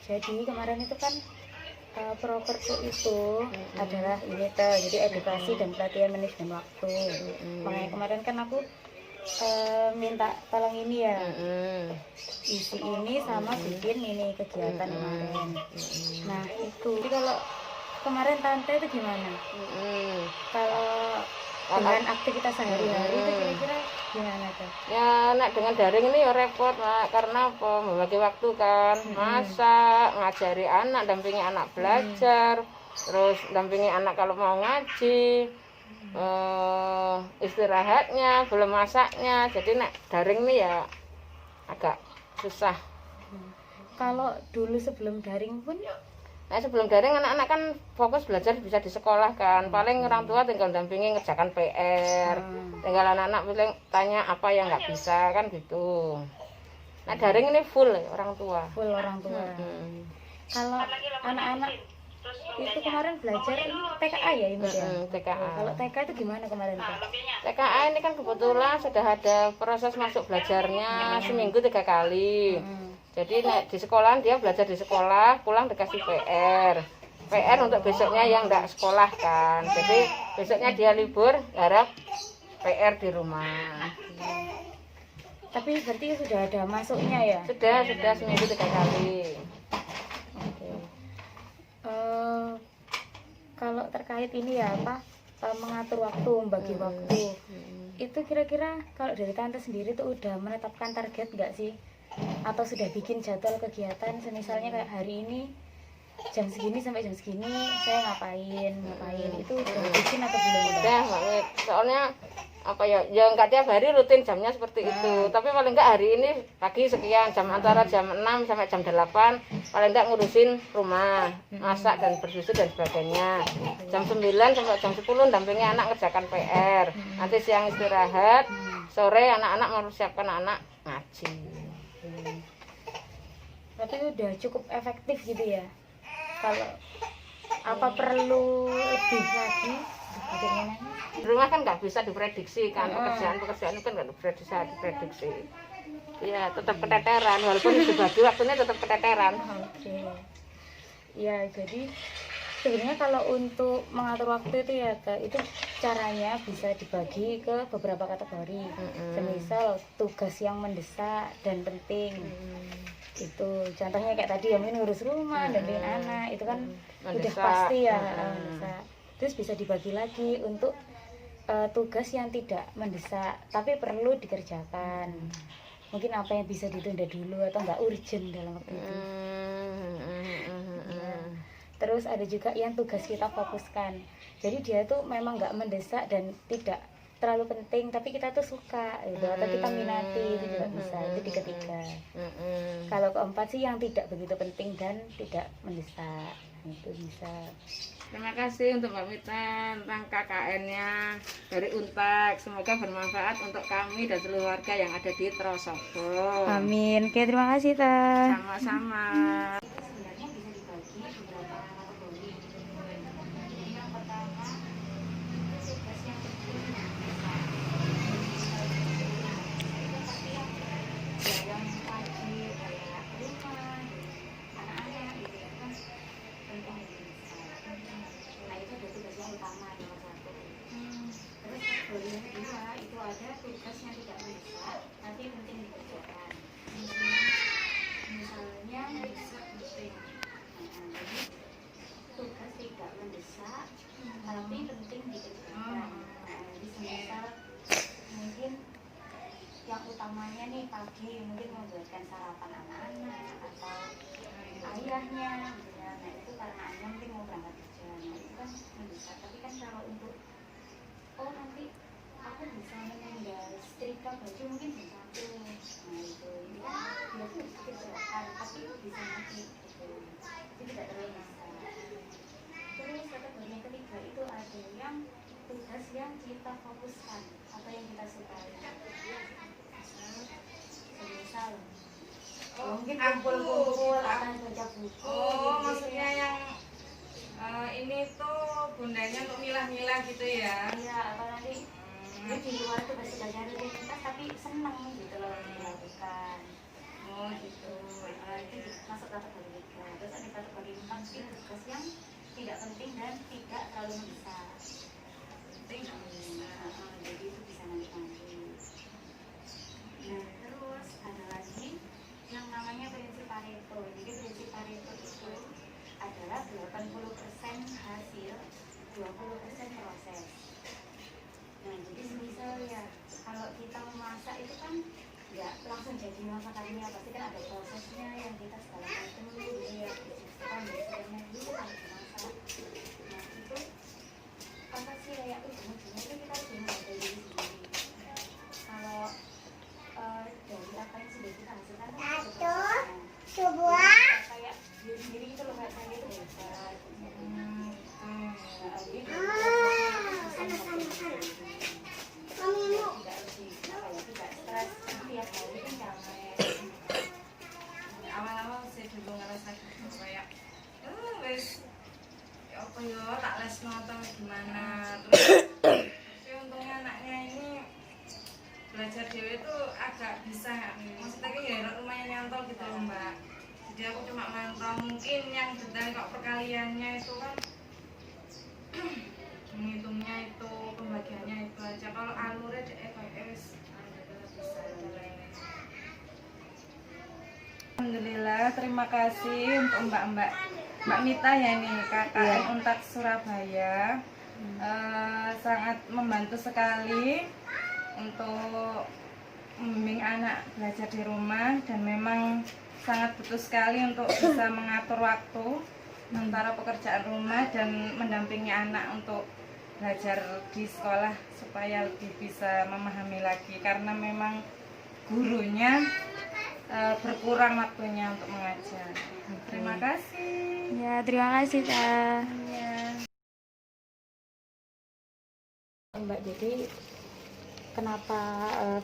Jadi kemarin itu kan prokerku itu adalah ini tuh, jadi edukasi dan pelatihan manajemen waktu. Makanya kemarin kan aku minta tolong ini ya, isi ini sama bikin ini kegiatan kemarin. Nah itu, jadi kalau kemarin tante itu gimana? Kalau dengan aktivitas sehari-hari itu kira-kira gimana tuh? Ya, nek dengan daring ini ya repot, Mak. Karena apa? Membagi waktu kan, masak, ngajari anak, dampingi anak belajar, terus dampingi anak kalau mau ngaji, istirahatnya, belum masaknya. Jadi nek daring ini ya agak susah. Kalau dulu sebelum daring pun Nah, sebelum daring anak-anak kan fokus belajar bisa di sekolah kan. Paling orang tua tinggal dampingi ngerjakan PR. Tinggal anak-anak paling tanya apa yang nggak bisa kan gitu. Nah, daring ini full orang tua. full orang tua. Kalau anak-anak itu kemarin belajar ini TKA ya ini ya? TKA. Kalau TK itu gimana kemarin tuh? TKA ini kan kebetulan sudah ada proses masuk belajarnya seminggu 3 kali. Jadi di sekolahan dia belajar di sekolah, pulang dikasih PR untuk besoknya yang enggak sekolah kan. Jadi besoknya dia libur, harap PR di rumah. Tapi berarti sudah ada masuknya ya? Sudah seminggu 3 kali. Oke. Kalau terkait ini ya apa mengatur waktu, membagi waktu, itu kira-kira kalau dari tante sendiri tuh udah menetapkan target nggak sih? Atau sudah bikin jadwal kegiatan, misalnya kayak hari ini jam segini sampai jam segini saya ngapain itu udah bikin atau belum? Udah banget, soalnya apa ya nggak tiap hari rutin jamnya seperti itu, tapi paling enggak hari ini pagi sekian jam, antara jam 6 sampai jam 8 paling enggak ngurusin rumah, masak dan bersusu dan sebagainya. Jam 9 sampai jam 10 dampingi anak ngerjakan PR, nanti siang istirahat, sore anak-anak mempersiapkan anak ngaji. Berarti udah cukup efektif gitu ya? Kalau apa perlu lebih lagi? Bagaimana? Di rumah kan nggak bisa diprediksi kan, pekerjaan itu kan nggak bisa diprediksi. Iya, tetap keteteran, walaupun dibagi waktunya tetap keteteran. Oke. Ya, jadi sebenarnya kalau untuk mengatur waktu itu ya, itu caranya bisa dibagi ke beberapa kategori. Semisal tugas yang mendesak dan penting. Itu contohnya kayak tadi ya, mungkin ngurus rumah, dampingin anak, itu kan udah Mendesak. pasti ya mendesak. Terus bisa dibagi lagi untuk tugas yang tidak mendesak tapi perlu dikerjakan. Mungkin apa yang bisa ditunda dulu atau nggak urgent dalam waktu itu. Ya. Terus ada juga yang tugas kita fokuskan. Jadi dia tuh memang nggak mendesak dan tidak terlalu penting, tapi kita tuh suka gitu, atau kita minati, itu juga bisa. Itu di ketiga. Kalau keempat sih yang tidak begitu penting dan tidak mendesak, itu bisa. Terima kasih untuk Mbak Mita tentang KKN-nya dari Untak. Semoga bermanfaat untuk kami dan seluruh warga yang ada di Trosobo. Amin. Oke, terima kasih, Teh. Sama-sama. Sebenarnya bisa dibagi beberapa kategori. Jadi yang pertama, tugas yang penting seperti yang wajib kayak rumah, anak-anak gitu ya kan penting. Nah itu ada tugas yang utama nomor 1. Terus kategori yang kedua itu ada tugas yang tidak mendesak tapi penting dikerjakan. Misalnya penting. Jadi tugas tidak mendesak tapi penting dikerjakan. Jadi semisal mungkin yang utamanya nih pagi mungkin membuatkan sarapan anak-anak atau ayahnya gitu ya. Nah itu karena ayah mungkin mau berangkat kerja, nah itu kan mendesak. Tapi kan kalau untuk nanti aku bisa meninggal setrika baju mungkin jam 1, nah itu ini kan dia tuh bisa kerjakan tapi bisa nanti gitu, itu tidak terlalu bisa. Terus kategori yang ketiga itu ada yang tugas yang kita fokuskan atau yang kita sukai. Misal mungkin kumpul-kumpul akan baca buku. Oh, maksudnya yang ini tuh bundanya untuk milah-milah gitu ya? Iya, atau nanti ini di luar tuh masih belajar rutinitas tapi seneng gitu loh dilakukan. Oh gitu. Itu masuk kategori 3. penting dan tidak terlalu mendesak. Penting nggak bisa. Jadi itu bisa nanti. Nah terus ada lagi yang namanya prinsip Pareto. Jadi prinsip Pareto itu adalah 80% hasil, 20% proses. Nah jadi misal ya kalau kita memasak itu kan nggak langsung jadi masakannya, pasti kan ada prosesnya yang kita segala macam dulu ya, kan biasanya dulu kan dimasak. Nah itu apa sih kayak ujung-ujungnya itu kita harus menghargai diri sendiri. Kalau dari apa yang sudah kita hasilkan kan ada prosesnya. Kayak diri sendiri itu loh, kayak saya itu hebat. Jadi tidak stres tiap hari kan capek. Awal-awal saya dulu ngerasa gitu kayak wes ya apa ya tak lesno atau gimana, terus tapi untungnya anaknya ini belajar dewe itu agak bisa, maksudnya kan ya lumayan nyantol gitu loh mbak. Jadi aku cuma mantau, mungkin yang detail kok perkaliannya itu kan menghitungnya itu, pembagiannya itu aja. Kalau alurnya kayak bisa. Alhamdulillah, terima kasih untuk Mbak Mita ya nih, KKN Untak Surabaya. Sangat membantu sekali untuk membimbing anak belajar di rumah, dan memang sangat butuh sekali untuk bisa mengatur waktu antara pekerjaan rumah dan mendampingi anak untuk belajar di sekolah supaya lebih bisa memahami lagi, karena memang gurunya berkurang waktunya untuk mengajar. Terima kasih. Ya, terima kasih Kak. Ya. Mbak, jadi kenapa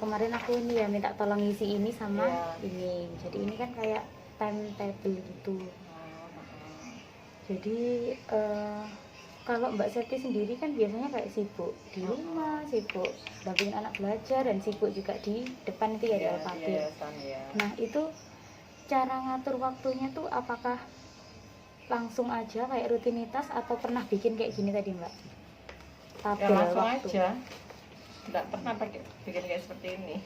kemarin aku ini ya minta tolong isi ini sama ini. Jadi ini kan kayak timetable gitu. Jadi kalau Mbak Septi sendiri kan biasanya kayak sibuk di rumah, sibuk dampingin anak belajar, dan sibuk juga di depan itu ya di Alfabet. Nah itu cara ngatur waktunya tuh apakah langsung aja kayak rutinitas atau pernah bikin kayak gini tadi Mbak? Ya langsung waktu aja, nggak pernah bikin kayak seperti ini.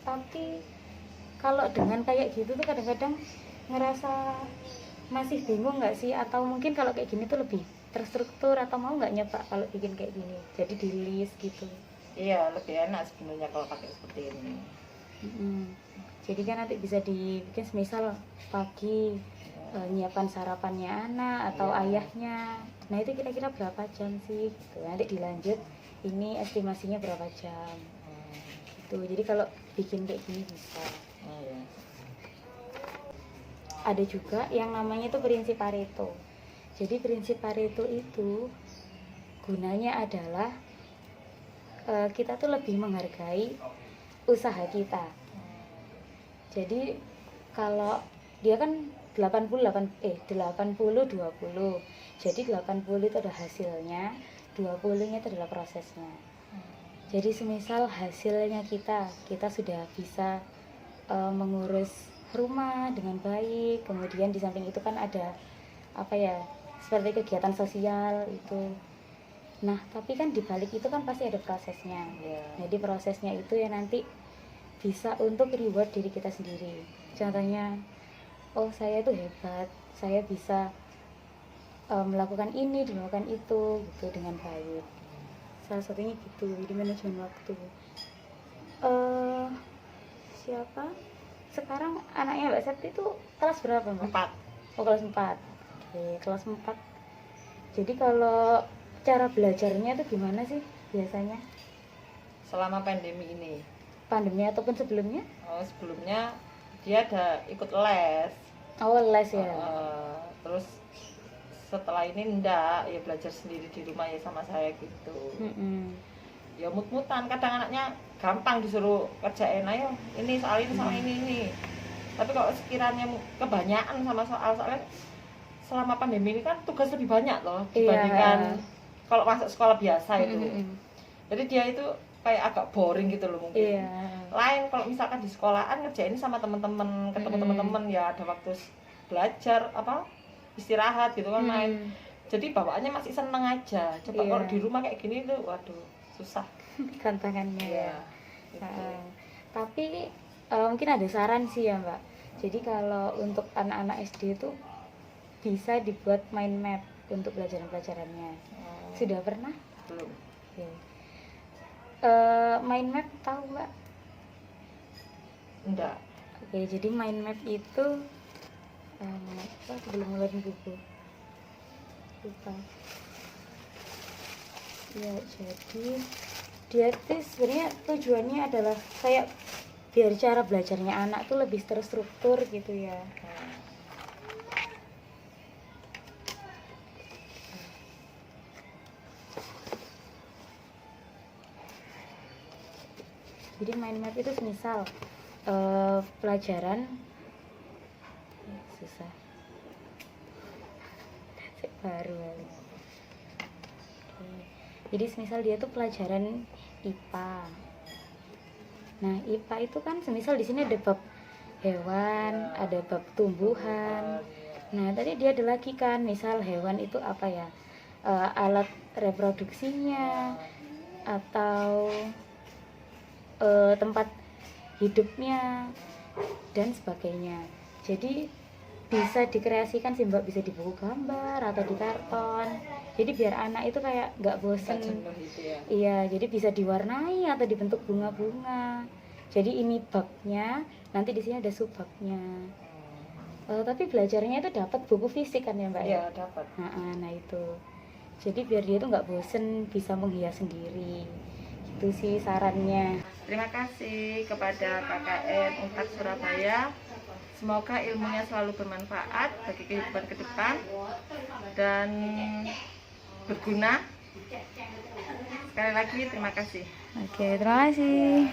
Tapi kalau dengan kayak gitu tuh kadang-kadang ngerasa masih bingung nggak sih, atau mungkin kalau kayak gini tuh lebih terstruktur, atau mau nggak nyoba kalau bikin kayak gini jadi di list gitu? Iya, lebih enak sebenarnya kalau pakai seperti ini. Jadi kan nanti bisa dibikin semisal pagi nyiapkan sarapannya anak atau ayahnya. Nah itu kira-kira berapa jam sih gitu. Nanti dilanjut ini estimasinya berapa jam gitu. Jadi kalau bikin kayak gini bisa. Ada juga yang namanya itu prinsip Pareto. Jadi prinsip Pareto itu gunanya adalah kita tuh lebih menghargai usaha kita. Jadi kalau dia kan 80-20. Jadi 80 itu adalah hasilnya, 20-nya itu adalah prosesnya. Jadi semisal hasilnya kita sudah bisa mengurus rumah dengan baik, kemudian di samping itu kan ada apa ya, seperti kegiatan sosial itu. Nah tapi kan di balik itu kan pasti ada prosesnya. Jadi prosesnya itu ya nanti bisa untuk reward diri kita sendiri. Contohnya, oh saya itu hebat, saya bisa melakukan ini, melakukan itu gitu dengan baik. Salah satunya gitu, jadi manajemen waktu. Siapa? Sekarang anaknya Mbak Septi itu kelas berapa Mbak? 4. Oh kelas 4. Oke, kelas 4. Jadi kalau cara belajarnya itu gimana sih biasanya? Selama pandemi ini. Pandemi ataupun sebelumnya? Oh, sebelumnya dia ada ikut les. Oh les ya. Terus setelah ini enggak, ya belajar sendiri di rumah ya sama saya gitu. Ya mut-mutan, kadang anaknya gampang disuruh kerjain, ayo ini soal ini soal ini. Tapi kalau sekiranya kebanyakan sama soalnya selama pandemi ini kan tugas lebih banyak loh dibandingkan kalau masuk sekolah biasa itu. Jadi dia itu kayak agak boring gitu loh mungkin. Lain kalau misalkan di sekolahan ngerjain sama teman-teman, ketemu teman-teman ya ada waktu belajar istirahat gitu kan, main. Jadi bawaannya masih seneng aja. Coba Iya. kalau di rumah kayak gini tuh, waduh, susah. tantangannya ya. Gitu. Tapi mungkin ada saran sih ya Mbak. Jadi kalau untuk anak-anak SD itu bisa dibuat mind map untuk pelajaran-pelajarannya. Sudah pernah? Belum. Oke. Mind map tahu Mbak? Enggak. Oke, jadi mind map itu belum ngeluarin buku. Lupa. Ya, jadi dia itu sebenarnya tujuannya adalah kayak biar cara belajarnya anak tuh lebih terstruktur gitu ya. Jadi mind map itu misal pelajaran susah baru kali. Oke. Jadi semisal dia tuh pelajaran IPA. Nah IPA itu kan semisal di sini ada bab hewan, ada bab tumbuhan. Nah tadi dia ada lagi kan, misal hewan itu apa ya, alat reproduksinya atau tempat hidupnya dan sebagainya. Jadi bisa dikreasikan sih Mbak, bisa di buku gambar atau di karton. Jadi biar anak itu kayak nggak bosen. Jenuh itu ya. Iya, jadi bisa diwarnai atau dibentuk bunga-bunga. Jadi ini babnya, nanti di sini ada subbabnya. Tapi belajarnya itu dapat buku fisik kan ya Mbak ya? Iya, dapat. Nah itu. Jadi biar dia tuh nggak bosen, bisa menghias sendiri. Itu sih sarannya. Terima kasih kepada KKN Untak Surabaya. Semoga ilmunya selalu bermanfaat bagi kehidupan ke depan dan berguna. Sekali lagi terima kasih. Oke, terima kasih.